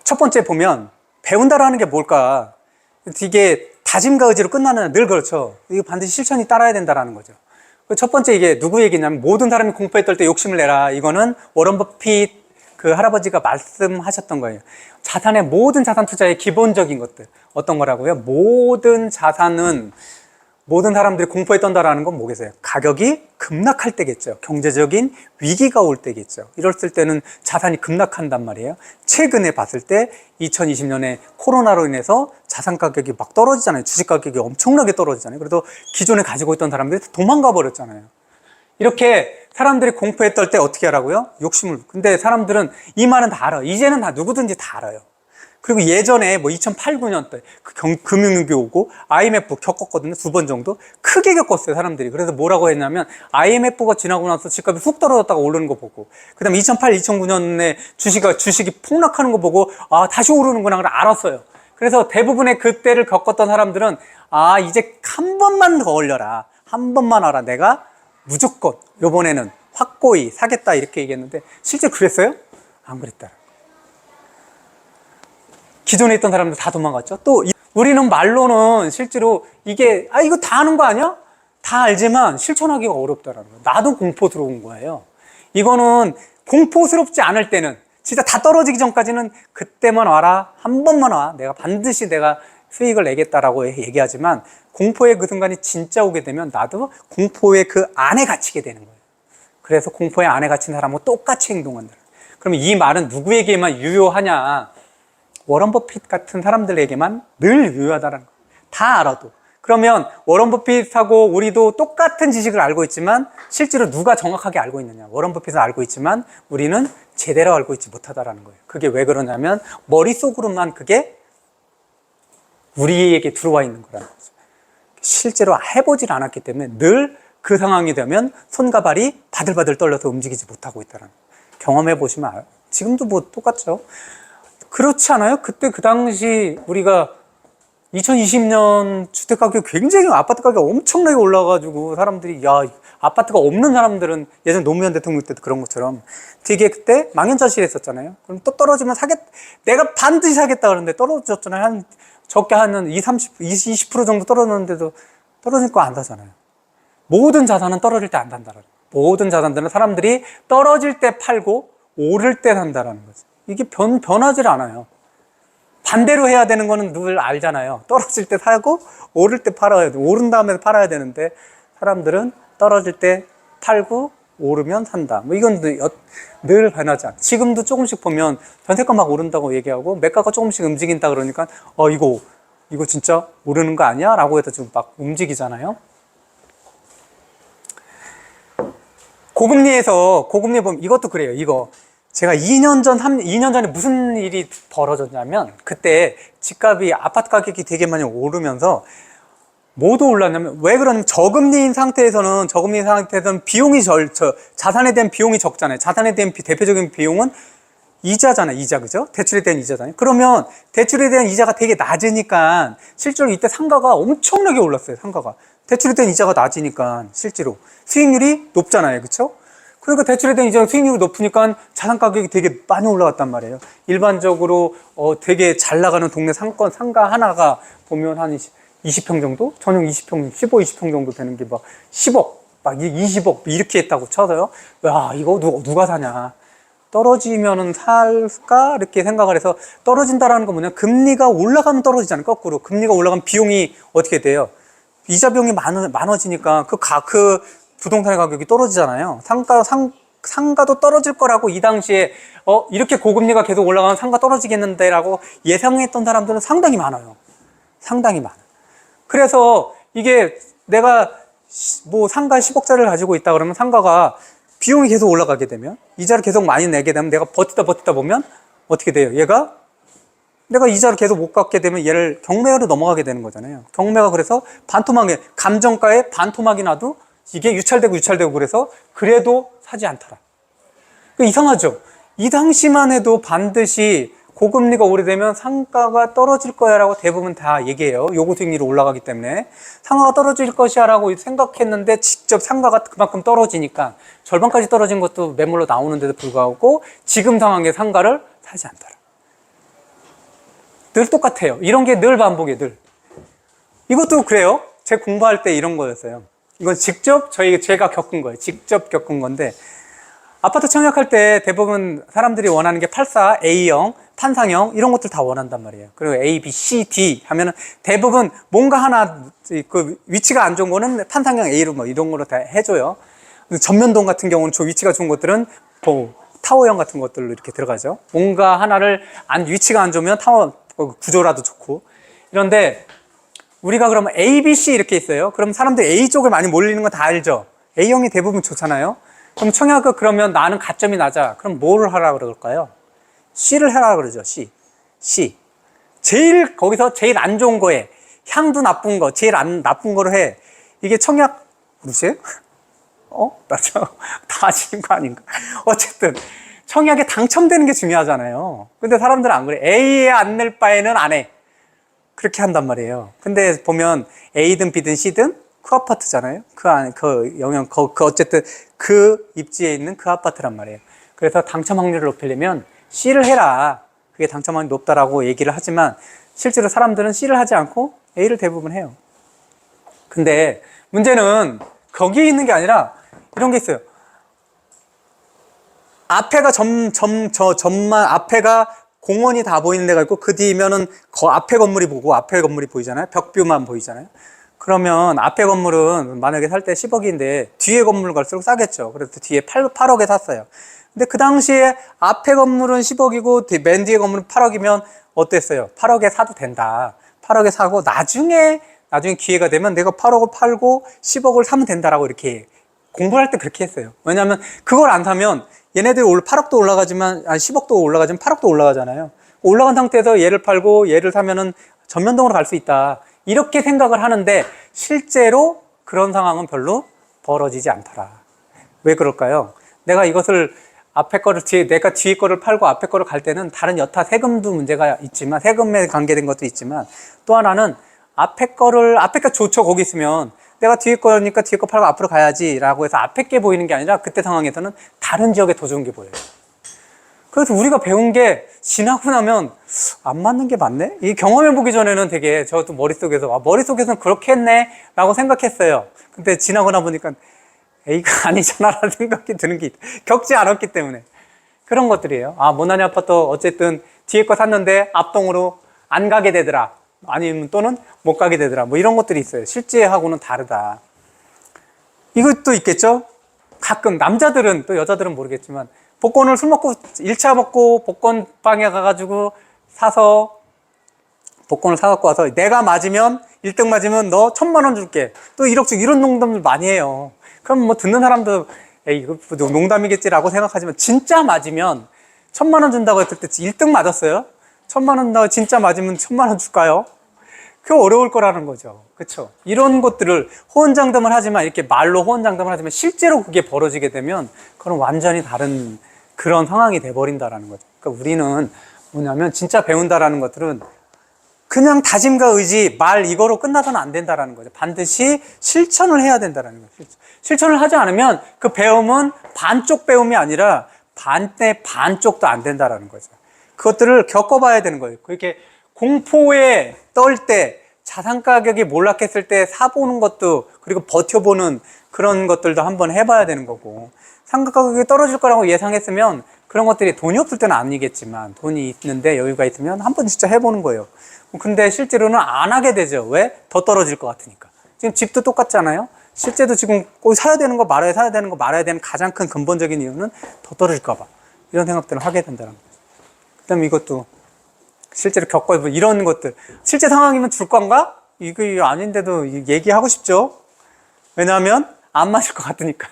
첫 번째 보면 배운다라는 게 뭘까? 이게 다짐과 의지로 끝나는, 늘 그렇죠. 이거 반드시 실천이 따라야 된다라는 거죠. 첫 번째, 이게 누구 얘기냐면, 모든 사람이 공포에 떨 때 욕심을 내라. 이거는 워런 버핏 그 할아버지가 말씀하셨던 거예요. 자산의 모든 자산 투자의 기본적인 것들. 어떤 거라고요? 모든 자산은, 모든 사람들이 공포에 떤다라는 건 뭐겠어요? 가격이 급락할 때겠죠. 경제적인 위기가 올 때겠죠. 이랬을 때는 자산이 급락한단 말이에요. 최근에 봤을 때 2020년에 코로나로 인해서 자산 가격이 막 떨어지잖아요. 주식 가격이 엄청나게 떨어지잖아요. 그래도 기존에 가지고 있던 사람들이 도망가 버렸잖아요. 이렇게 사람들이 공포에 떨 때 어떻게 하라고요? 욕심을. 근데 사람들은 이 말은 다 알아요. 이제는 다 누구든지 다 알아요. 그리고 예전에 뭐 2008, 9년 때 금융위기 오고 IMF 겪었거든요. 2번 정도. 크게 겪었어요, 사람들이. 그래서 뭐라고 했냐면 IMF가 지나고 나서 집값이 훅 떨어졌다가 오르는 거 보고, 그다음에 2008, 2009년에 주식이 폭락하는 거 보고 아, 다시 오르는구나 그걸 알았어요. 그래서 대부분의 그때를 겪었던 사람들은 아, 이제 한 번만 더 올려라. 한 번만 알아. 내가 무조건 요번에는 확고히 사겠다 이렇게 얘기했는데 실제 그랬어요? 안 그랬다. 기존에 있던 사람들 다 도망갔죠. 또 우리는 말로는 실제로 이게 이거 다 아는 거 아니야? 다 알지만 실천하기가 어렵다라는 거예요. 나도 공포스러운 거예요. 이거는 공포스럽지 않을 때는 진짜 다 떨어지기 전까지는 그때만 와라. 한 번만 와. 내가 반드시 내가 수익을 내겠다라고 얘기하지만 공포의 그 순간이 진짜 오게 되면 나도 공포의 그 안에 갇히게 되는 거예요. 그래서 공포의 안에 갇힌 사람하고 똑같이 행동한다. 그러면 이 말은 누구에게만 유효하냐? 워런 버핏 같은 사람들에게만 늘 유효하다는 거예요. 다 알아도. 그러면 워런 버핏하고 우리도 똑같은 지식을 알고 있지만 실제로 누가 정확하게 알고 있느냐? 워런 버핏은 알고 있지만 우리는 제대로 알고 있지 못하다라는 거예요. 그게 왜 그러냐면 머릿속으로만 그게 우리에게 들어와 있는 거라는 거죠. 실제로 해보질 않았기 때문에 늘 그 상황이 되면 손과 발이 바들바들 떨려서 움직이지 못하고 있다는 거예요. 경험해 보시면 알아요. 지금도 뭐 똑같죠. 그렇지 않아요? 그때 그 당시 우리가 2020년 주택 가격이 굉장히, 아파트 가격이 엄청나게 올라가지고 사람들이 야, 아파트가 없는 사람들은 예전 노무현 대통령 때도 그런 것처럼 되게 그때 망연자실했었잖아요. 그럼 또 떨어지면 내가 반드시 사겠다 그러는데 떨어졌잖아요. 한 적게 한 20% 정도 떨어졌는데도 떨어질 거 안 사잖아요. 모든 자산은 떨어질 때 안 산다라는 거예요. 모든 자산들은 사람들이 떨어질 때 팔고 오를 때 산다라는 거죠. 이게 변하질 않아요. 반대로 해야 되는 거는 늘 알잖아요. 떨어질 때 사고 오를 때 팔아야 돼. 오른 다음에 팔아야 되는데 사람들은 떨어질 때 팔고 오르면 산다. 뭐 이건 늘 변하지 않아. 지금도 조금씩 보면 전세가 막 오른다고 얘기하고 매가가 조금씩 움직인다 그러니까 이거 진짜 오르는 거 아니야? 라고 해서 지금 막 움직이잖아요. 고금리 보면 이것도 그래요. 이거 제가 2년 전에 무슨 일이 벌어졌냐면 그때 집값이, 아파트 가격이 되게 많이 오르면서 뭐도 올랐냐면, 왜 그러냐면 저금리인 상태에서는 비용이 자산에 대한 비용이 적잖아요. 자산에 대한 대표적인 비용은 이자잖아요. 이자, 그죠? 대출에 대한 이자잖아요. 그러면 대출에 대한 이자가 되게 낮으니까 실제로 이때 상가가 엄청나게 올랐어요. 상가가. 대출에 대한 이자가 낮으니까 실제로 수익률이 높잖아요. 그렇죠? 그러니까 대출에 대한 이자 수익률이 높으니까 자산 가격이 되게 많이 올라갔단 말이에요. 일반적으로 되게 잘 나가는 동네 상가 하나가 보면 한 20평 정도? 전용 20평, 15, 20평 정도 되는 게 막 10억, 막 20억 이렇게 했다고 쳐서요. 야, 이거 누가 사냐? 떨어지면은 살까? 이렇게 생각을 해서, 떨어진다라는 건 뭐냐? 금리가 올라가면 떨어지잖아요. 거꾸로. 금리가 올라가면 비용이 어떻게 돼요? 이자 비용이 많아지니까 그 부동산의 가격이 떨어지잖아요. 상가도 떨어질 거라고 이 당시에 이렇게 고금리가 계속 올라가면 상가 떨어지겠는데 라고 예상했던 사람들은 상당히 많아요. 상당히 많아요. 그래서 이게 내가 뭐 상가 10억짜리를 가지고 있다 그러면 상가가 비용이 계속 올라가게 되면, 이자를 계속 많이 내게 되면 내가 버티다 보면 어떻게 돼요? 내가 이자를 계속 못 갚게 되면 얘를 경매로 넘어가게 되는 거잖아요. 경매가 그래서 반토막에, 감정가에 반토막이 나도 이게 유찰되고 그래서 그래도 사지 않더라. 이상하죠? 이 당시만 해도 반드시 고금리가 오래되면 상가가 떨어질 거야 라고 대부분 다 얘기해요. 요구 수익률이 올라가기 때문에 상가가 떨어질 것이야 라고 생각했는데 직접 상가가 그만큼 떨어지니까 절반까지 떨어진 것도 매물로 나오는데도 불구하고 지금 상황의 상가를 사지 않더라. 늘 똑같아요. 이런 게 늘 반복이에요, 늘. 이것도 그래요. 제 공부할 때 이런 거였어요. 이건 직접 제가 겪은 거예요. 직접 겪은 건데, 아파트 청약할 때 대부분 사람들이 원하는 게 84, A형, 판상형 이런 것들 다 원한단 말이에요. 그리고 A, B, C, D 하면은 대부분 뭔가 하나 그 위치가 안 좋은 거는 판상형 A로 뭐 이런 거로 다 해줘요. 전면동 같은 경우는 저 위치가 좋은 것들은 뭐 타워형 같은 것들로 이렇게 들어가죠. 뭔가 하나를 위치가 안 좋으면 타워 구조라도 좋고. 이런데 우리가 그러면 A, B, C 이렇게 있어요. 그럼 사람들이 A 쪽을 많이 몰리는 거 다 알죠. A형이 대부분 좋잖아요. 그럼 청약을 그러면 나는 가점이 낮아. 그럼 뭐를 하라 그럴까요? C를 해라 그러죠. C. 거기서 제일 안 좋은 거에 향도 나쁜 거, 제일 나쁜 거를 해. 이게 청약, 글쎄요? 다 아시는 거 아닌가? 어쨌든, 청약에 당첨되는 게 중요하잖아요. 근데 사람들은 안 그래. A에 안 낼 바에는 안 해. 그렇게 한단 말이에요. 근데 보면 A든 B든 C든 그 아파트잖아요. 어쨌든 그 입지에 있는 그 아파트란 말이에요. 그래서 당첨 확률을 높이려면 C를 해라. 그게 당첨 확률이 높다라고 얘기를 하지만 실제로 사람들은 C를 하지 않고 A를 대부분 해요. 근데 문제는 거기에 있는 게 아니라 이런 게 있어요. 앞에가 앞에가 공원이 다 보이는 데가 있고 그 뒤면은 앞에 건물이 보이잖아요. 벽뷰만 보이잖아요. 그러면 앞에 건물은 만약에 살 때 10억인데 뒤에 건물 갈수록 싸겠죠. 그래서 뒤에 8억에 샀어요. 근데 그 당시에 앞에 건물은 10억이고 맨 뒤에 건물은 8억이면 어땠어요? 8억에 사도 된다. 8억에 사고 나중에 기회가 되면 내가 8억을 팔고 10억을 사면 된다라고 이렇게 공부를 할 때 그렇게 했어요. 왜냐하면 그걸 안 사면 얘네들이 8억도 올라가지만 10억도 올라가지만 8억도 올라가잖아요. 올라간 상태에서 얘를 팔고 얘를 사면은 전면동으로 갈 수 있다. 이렇게 생각을 하는데 실제로 그런 상황은 별로 벌어지지 않더라. 왜 그럴까요? 내가 이것을 내가 뒤에 거를 팔고 앞에 거를 갈 때는 다른 여타 세금도 문제가 있지만, 세금에 관계된 것도 있지만, 또 하나는 앞에 거 좋죠. 거기 있으면. 내가 뒤에 거니까 뒤에 거 팔고 앞으로 가야지 라고 해서 앞에 게 보이는 게 아니라 그때 상황에서는 다른 지역에 더 좋은 게 보여요. 그래서 우리가 배운 게 지나고 나면 안 맞는 게 맞네? 이 경험해보기 전에는 되게 저도 머릿속에서는 그렇게 했네 라고 생각했어요. 근데 지나고 나 보니까 A가 아니잖아 라는 생각이 드는 게 겪지 않았기 때문에 그런 것들이에요. 모나니 아파트 어쨌든 뒤에 거 샀는데 앞동으로 안 가게 되더라. 아니면 또는 못 가게 되더라. 뭐 이런 것들이 있어요. 실제하고는 다르다. 이것도 있겠죠? 가끔 남자들은 또 여자들은 모르겠지만 복권을 술 먹고 1차 먹고 복권방에 가가지고 복권을 사갖고 와서 내가 맞으면 1등 맞으면 너 1,000만 원 줄게. 또 1억 줄 이런 농담들 많이 해요. 그럼 뭐 듣는 사람도 에이 이거 농담이겠지라고 생각하지만 진짜 맞으면 1,000만 원 준다고 했을 때 1등 맞았어요? 1,000만 원 나 진짜 맞으면 1,000만 원 줄까요? 그거 어려울 거라는 거죠. 그렇죠? 이런 것들을 호언장담을 하지만 이렇게 말로 호언장담을 하지만 실제로 그게 벌어지게 되면 그건 완전히 다른 그런 상황이 돼버린다라는 거죠. 그러니까 우리는 뭐냐면 진짜 배운다라는 것들은 그냥 다짐과 의지, 말 이거로 끝나서는 안 된다라는 거죠. 반드시 실천을 해야 된다라는 거죠. 실천을 하지 않으면 그 배움은 반쪽 배움이 아니라 반쪽도 안 된다라는 거죠. 그것들을 겪어봐야 되는 거예요. 그렇게 공포에 떨 때, 자산 가격이 몰락했을 때 사보는 것도, 그리고 버텨보는 그런 것들도 한번 해봐야 되는 거고, 상가 가격이 떨어질 거라고 예상했으면 그런 것들이 돈이 없을 때는 아니겠지만 돈이 있는데 여유가 있으면 한번 진짜 해보는 거예요. 근데 실제로는 안 하게 되죠. 왜? 더 떨어질 것 같으니까. 지금 집도 똑같잖아요. 실제도 지금 꼭 사야 되는 거 말아야 되는 가장 큰 근본적인 이유는 더 떨어질까 봐. 이런 생각들을 하게 된다는 거죠. 그 다음에 이것도 실제로 겪어보면 이런 것들. 실제 상황이면 줄 건가? 이거 아닌데도 얘기하고 싶죠? 왜냐하면 안 맞을 것 같으니까.